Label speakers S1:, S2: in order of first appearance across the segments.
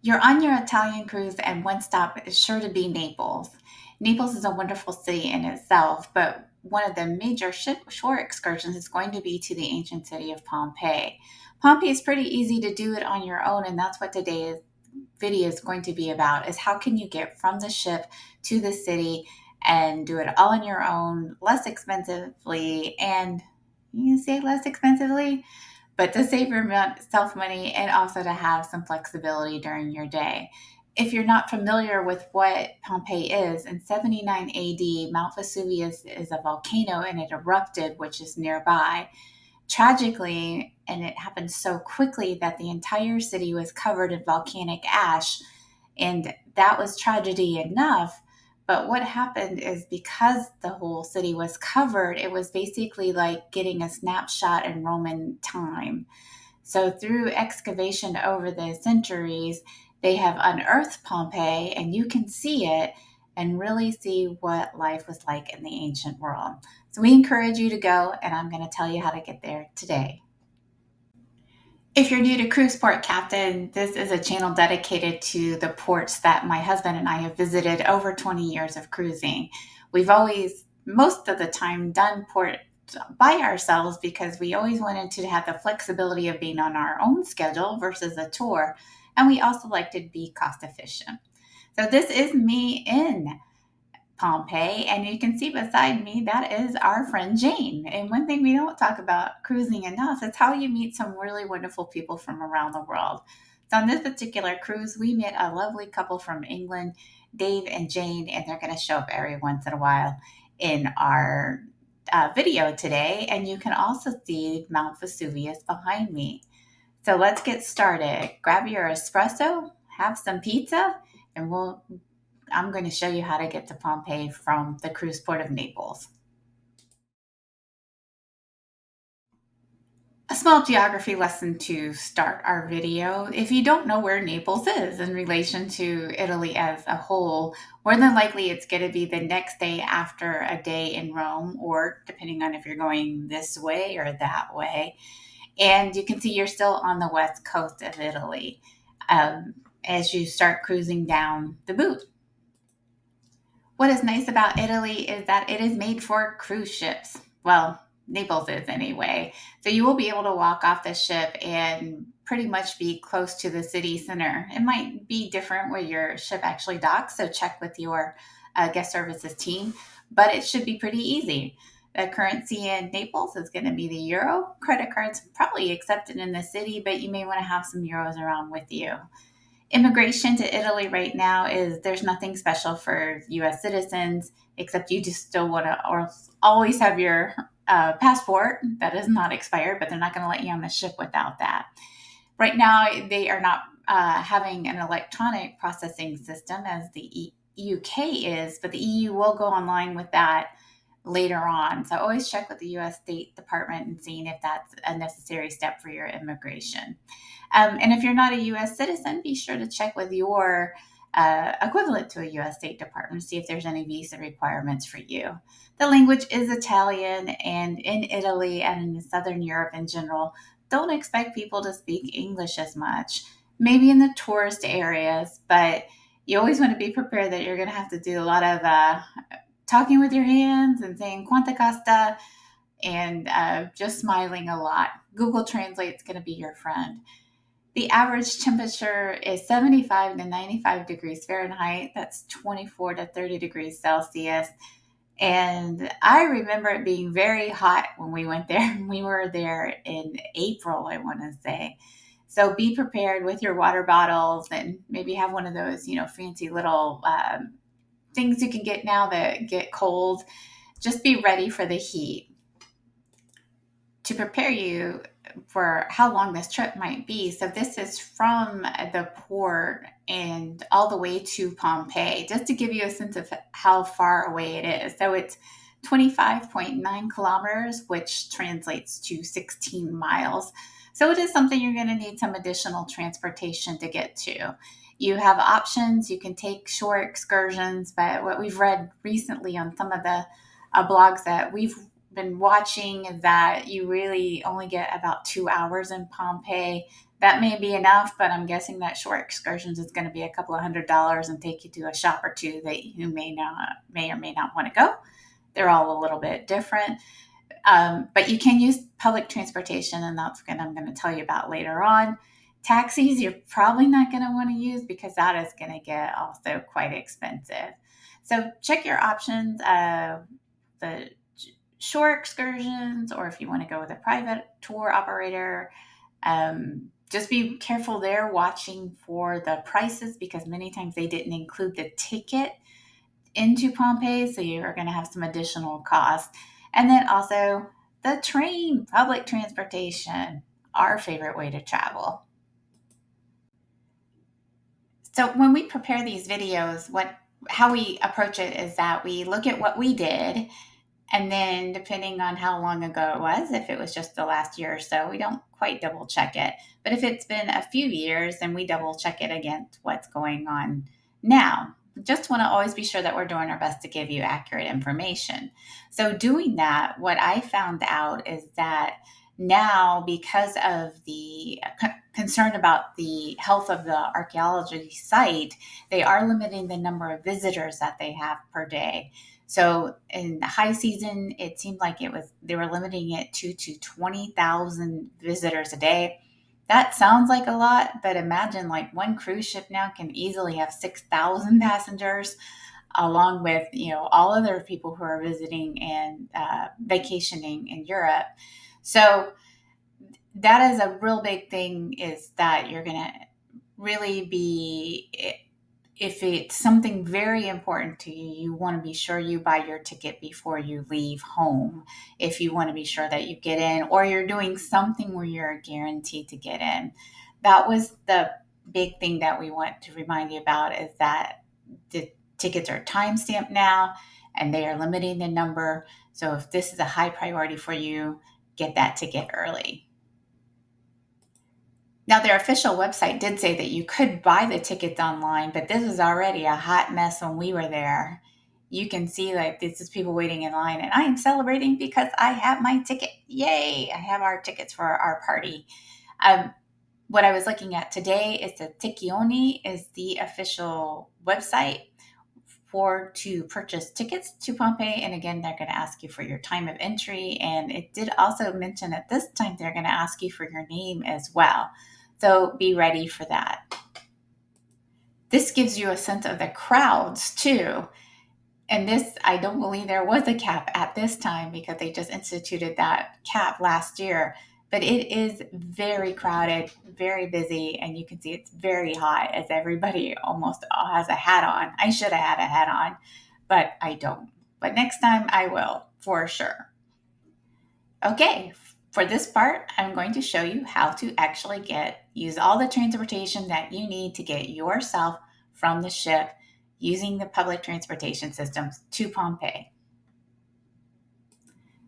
S1: You're on your Italian cruise, and one stop is sure to be Naples. Naples is a wonderful city in itself, but one of the major shore excursions is going to be to the ancient city of Pompeii. Pompeii is pretty easy to do it on your own, and that's what today's video is going to be about, is how can you get from the ship to the city and do it all on your own, less expensively, and you can say less expensively, but to save yourself money and also to have some flexibility during your day. If you're not familiar with what Pompeii is, in 79 AD, Mount Vesuvius is a volcano and it erupted, which is nearby. Tragically, and it happened so quickly that the entire city was covered in volcanic ash, and that was tragedy enough. But what happened is because the whole city was covered, it was basically like getting a snapshot in Roman time. So, through excavation over the centuries, they have unearthed Pompeii, and you can see it and really see what life was like in the ancient world. So, we encourage you to go, and I'm going to tell you how to get there today. If you're new to Cruise Port Captain, this is a channel dedicated to the ports that my husband and I have visited over 20 years of cruising. We've always, most of the time, done port by ourselves because we always wanted to have the flexibility of being on our own schedule versus a tour. And we also like to be cost efficient. So this is me in Pompeii, and you can see beside me that is our friend Jane. And one thing we don't talk about cruising enough is how you meet some really wonderful people from around the world. So on this particular cruise, we met a lovely couple from England, Dave and Jane, and they're going to show up every once in a while in our video today. And you can also see Mount Vesuvius behind me. So let's get started. Grab your espresso, have some pizza, and I'm going to show you how to get to Pompeii from the cruise port of Naples. A small geography lesson to start our video. If you don't know where Naples is in relation to Italy as a whole, more than likely it's going to be the next day after a day in Rome, or depending on if you're going this way or that way. And you can see you're still on the west coast of Italy as you start cruising down the boot. What is nice about Italy is that it is made for cruise ships. Well, Naples is anyway. So you will be able to walk off the ship and pretty much be close to the city center. It might be different where your ship actually docks, so check with your guest services team, but it should be pretty easy. The currency in Naples is going to be the euro. Credit cards probably accepted in the city, but you may want to have some euros around with you. Immigration to Italy right now is there's nothing special for U.S. citizens, except you just still want to or always have your passport that is not expired, but they're not going to let you on the ship without that. Right now, they are not having an electronic processing system as the UK is, but the EU will go online with that later on. So always check with the U.S. State Department and seeing if that's a necessary step for your immigration. And if you're not a U.S. citizen, be sure to check with your equivalent to a U.S. State Department to see if there's any visa requirements for you. The language is Italian, and in Italy and in Southern Europe in general, don't expect people to speak English as much. Maybe in the tourist areas, but you always want to be prepared that you're going to have to do a lot of talking with your hands and saying quanta costa and just smiling a lot. Google Translate is going to be your friend. The average temperature is 75 to 95 degrees Fahrenheit. That's 24 to 30 degrees Celsius. And I remember it being very hot when we went there. We were there in April, I want to say. So be prepared with your water bottles and maybe have one of those, fancy little things you can get now that get cold. Just be ready for the heat. To prepare you for how long this trip might be. So this is from the port and all the way to Pompeii, just to give you a sense of how far away it is. So it's 25.9 kilometers, which translates to 16 miles. So it is something you're going to need some additional transportation to get to. You have options. You can take shore excursions, but what we've read recently on some of the blogs that we've been watching is that you really only get about 2 hours in Pompeii. That may be enough, but I'm guessing that short excursions is going to be a couple of $100 and take you to a shop or two that you may or may not want to go. They're all a little bit different. But you can use public transportation, and that's what I'm going to tell you about later on. Taxis, you're probably not going to want to use because that is going to get also quite expensive. So check your options. The shore excursions, or if you want to go with a private tour operator, just be careful there watching for the prices because many times they didn't include the ticket into Pompeii, so you are going to have some additional costs. And then also the train, public transportation, our favorite way to travel. So when we prepare these videos, what how we approach it is that we look at what we did, and then depending on how long ago it was, if it was just the last year or so, we don't quite double check it. But if it's been a few years, then we double check it against what's going on now. Just want to always be sure that we're doing our best to give you accurate information. So, doing that, what I found out is that now, because of the concern about the health of the archaeology site, they are limiting the number of visitors that they have per day. So in the high season, it seemed like they were limiting it to 20,000 visitors a day. That sounds like a lot, but imagine like one cruise ship now can easily have 6,000 passengers, along with all other people who are visiting and vacationing in Europe. So that is a real big thing. Is that you're gonna really be if it's something very important to you, you want to be sure you buy your ticket before you leave home. If you want to be sure that you get in, or you're doing something where you're guaranteed to get in. That was the big thing that we want to remind you about is that the tickets are time stamped now and they are limiting the number. So if this is a high priority for you, get that ticket early. Now, their official website did say that you could buy the tickets online, but this was already a hot mess when we were there. You can see like this is people waiting in line, and I am celebrating because I have my ticket. Yay! I have our tickets for our party. Um, what I was looking at today is the Ticcioni is the official website for to purchase tickets to Pompeii. And again, they're going to ask you for your time of entry. And it did also mention at this time they're going to ask you for your name as well. So be ready for that. This gives you a sense of the crowds too. And this, I don't believe there was a cap at this time because they just instituted that cap last year. But it is very crowded, very busy, and you can see it's very hot as everybody almost has a hat on. I should have had a hat on, but I don't. But next time I will, for sure. Okay, for this part, I'm going to show you how to actually use all the transportation that you need to get yourself from the ship using the public transportation systems to Pompeii.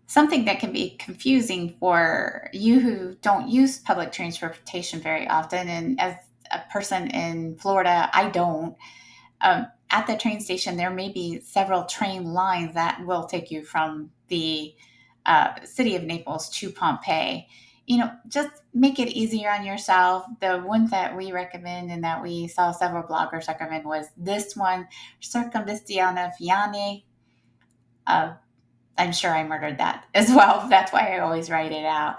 S1: Something that can be confusing for you who don't use public transportation very often, and as a person in Florida, I don't. At the train station, there may be several train lines that will take you from the city of Naples to Pompeii. Just make it easier on yourself. The one that we recommend and that we saw several bloggers recommend was this one, Circumvizione Fiani. I'm sure I murdered that as well. That's why I always write it out.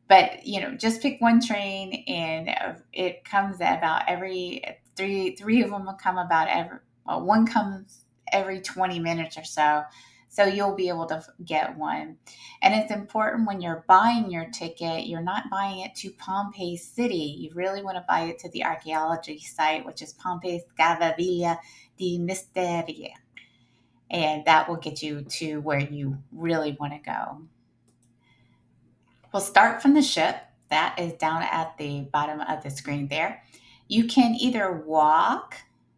S1: But just pick one train, and it comes about every three of them will come about every one comes every 20 minutes or so. So you'll be able to get one. And it's important when you're buying your ticket, you're not buying it to Pompeii City. You really want to buy it to the archaeology site, which is Pompeii Scava Villa di Misteria. And that will get you to where you really want to go. We'll start from the ship. That is down at the bottom of the screen there. You can either walk,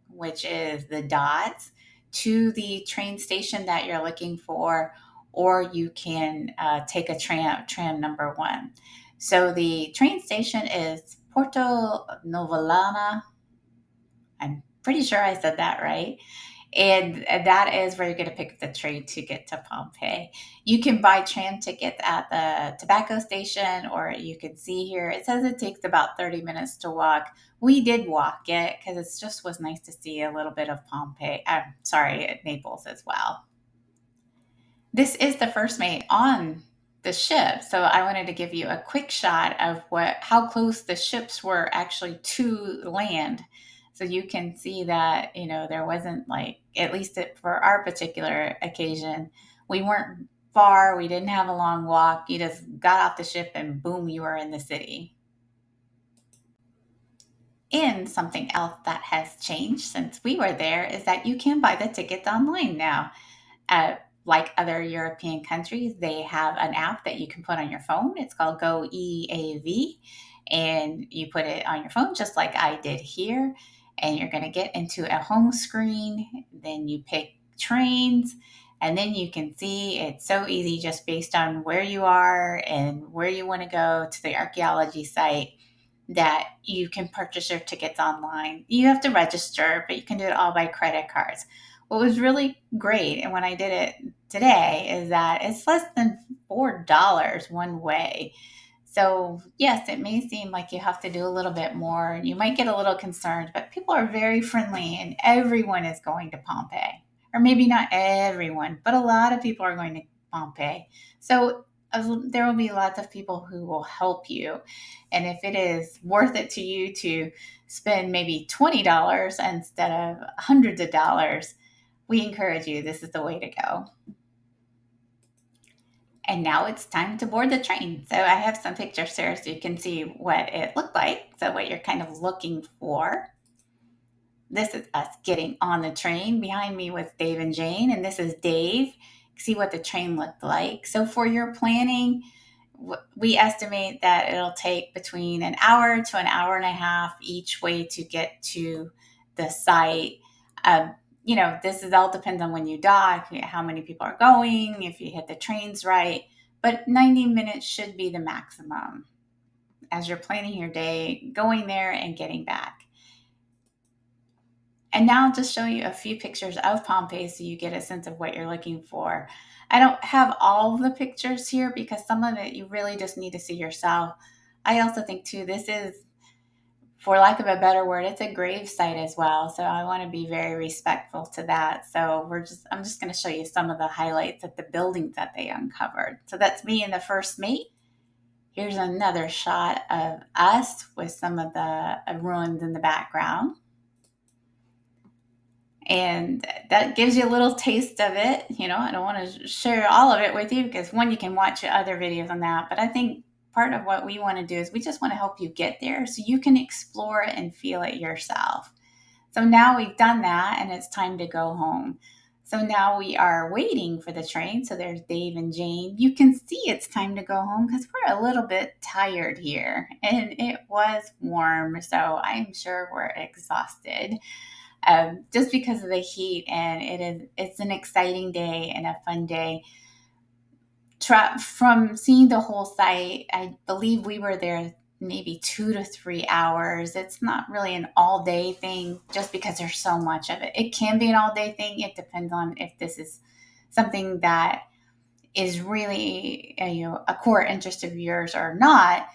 S1: which is the dots, to the train station that you're looking for, or you can take a tram number 1. So the train station is Porto Novellana. I'm pretty sure I said that right. And that is where you're going to pick up the train to get to Pompeii. You can buy tram tickets at the tobacco station, or you can see here, it says it takes about 30 minutes to walk. We did walk it because it just was nice to see a little bit of Pompeii. I'm sorry, Naples as well. This is the first mate on the ship, so I wanted to give you a quick shot of what how close the ships were actually to land. So you can see that, there wasn't like, at least for our particular occasion, we weren't far, we didn't have a long walk. You just got off the ship and boom, you were in the city. And something else that has changed since we were there is that you can buy the tickets online now. Like other European countries, they have an app that you can put on your phone. It's called Go EAV, and you put it on your phone just like I did here. And you're going to get into a home screen. Then you pick trains, and then you can see it's so easy just based on where you are and where you want to go to the archaeology site that you can purchase your tickets online. You have to register, but you can do it all by credit cards. What was really great, and when I did it today, is that it's less than $4 one way. So, yes, it may seem like you have to do a little bit more and you might get a little concerned, but people are very friendly and everyone is going to Pompeii. Or maybe not everyone, but a lot of people are going to Pompeii. So, there will be lots of people who will help you. And if it is worth it to you to spend maybe $20 instead of hundreds of dollars, we encourage you. This is the way to go. And now it's time to board the train. So I have some pictures here so you can see what it looked like. So, what you're kind of looking for. This is us getting on the train. Behind me was Dave and Jane, and this is Dave. See what the train looked like. So, for your planning, we estimate that it'll take between an hour to an hour and a half each way to get to the site. Um, this is all depends on when you dock, how many people are going, if you hit the trains right. But 90 minutes should be the maximum as you're planning your day, going there and getting back. And now I'll just show you a few pictures of Pompeii so you get a sense of what you're looking for. I don't have all the pictures here because some of it you really just need to see yourself. I also think too, this is, for lack of a better word, it's a grave site as well. So I want to be very respectful to that. So I'm just going to show you some of the highlights of the buildings that they uncovered. So that's me in the first mate. Here's another shot of us with some of the ruins in the background. And that gives you a little taste of it. I don't want to share all of it with you because one, you can watch other videos on that. But I think part of what we want to do is we just want to help you get there so you can explore it and feel it yourself. So now we've done that and it's time to go home. So now we are waiting for the train. So there's Dave and Jane. You can see it's time to go home because we're a little bit tired here and it was warm. So I'm sure we're exhausted just because of the heat. And it's an exciting day and a fun day. From seeing the whole site, I believe we were there maybe 2 to 3 hours. It's not really an all day thing just because there's so much of it. It can be an all day thing. It depends on if this is something that is really a core interest of yours or not.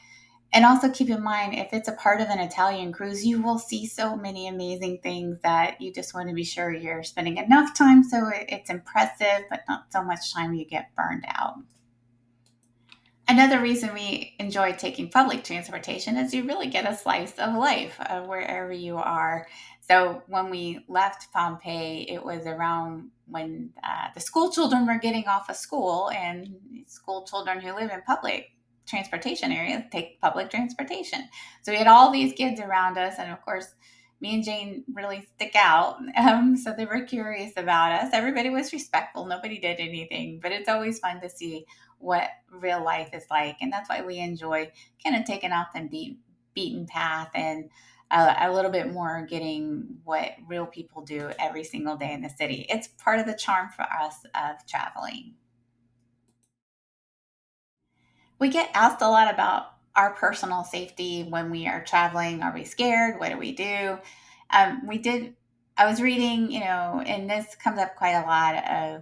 S1: And also keep in mind, if it's a part of an Italian cruise, you will see so many amazing things that you just want to be sure you're spending enough time so it's impressive, but not so much time you get burned out. Another reason we enjoy taking public transportation is you really get a slice of life wherever you are. So when we left Pompeii, it was around when the school children were getting off of school, and school children who live in public transportation areas take public transportation. So we had all these kids around us, and of course, me and Jane really stick out. So they were curious about us. Everybody was respectful. Nobody did anything, but it's always fun to see what real life is like. And that's why we enjoy kind of taking off the beaten path and a little bit more getting what real people do every single day in the city. It's part of the charm for us of traveling. We get asked a lot about our personal safety when we are traveling. Are we scared? What do we do? We did. I was reading, and this comes up quite a lot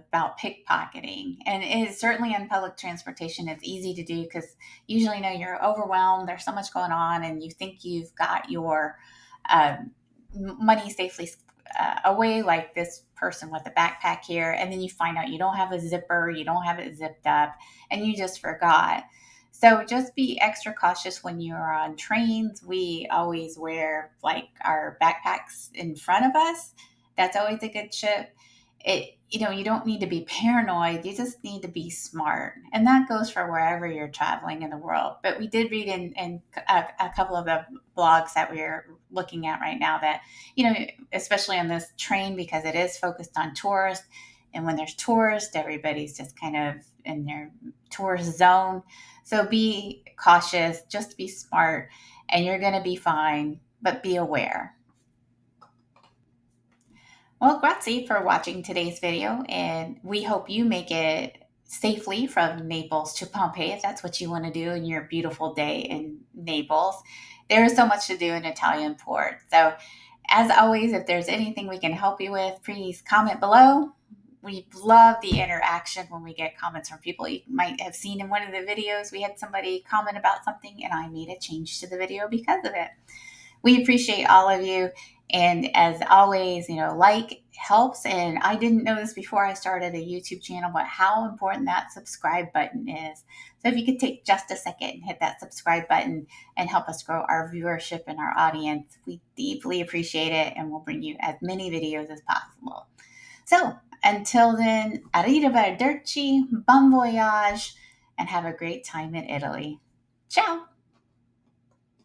S1: about pickpocketing. And it is certainly on public transportation, it's easy to do because usually, you're overwhelmed. There's so much going on, and you think you've got your um, money safely away, like this person with the backpack here. And then you find out you don't have a zipper, you don't have it zipped up, and you just forgot. So just be extra cautious when you're on trains. We always wear like our backpacks in front of us. That's always a good tip. You don't need to be paranoid. You just need to be smart. And that goes for wherever you're traveling in the world. But we did read in a couple of the blogs that we're looking at right now that, especially on this train, because it is focused on tourists. And when there's tourists, everybody's just kind of in their tourist zone. So be cautious, just be smart, and you're going to be fine, but be aware. Well, grazie for watching today's video, and we hope you make it safely from Naples to Pompeii if that's what you want to do in your beautiful day in Naples. There is so much to do in Italian port. So, as always, if there's anything we can help you with, please comment below. We love the interaction when we get comments from people. You might have seen in one of the videos, we had somebody comment about something, and I made a change to the video because of it. We appreciate all of you. And as always, like helps. And I didn't know this before I started a YouTube channel, but how important that subscribe button is. So if you could take just a second and hit that subscribe button and help us grow our viewership and our audience, we deeply appreciate it. And we'll bring you as many videos as possible. So until then, arrivederci, bon voyage, and have a great time in Italy. Ciao.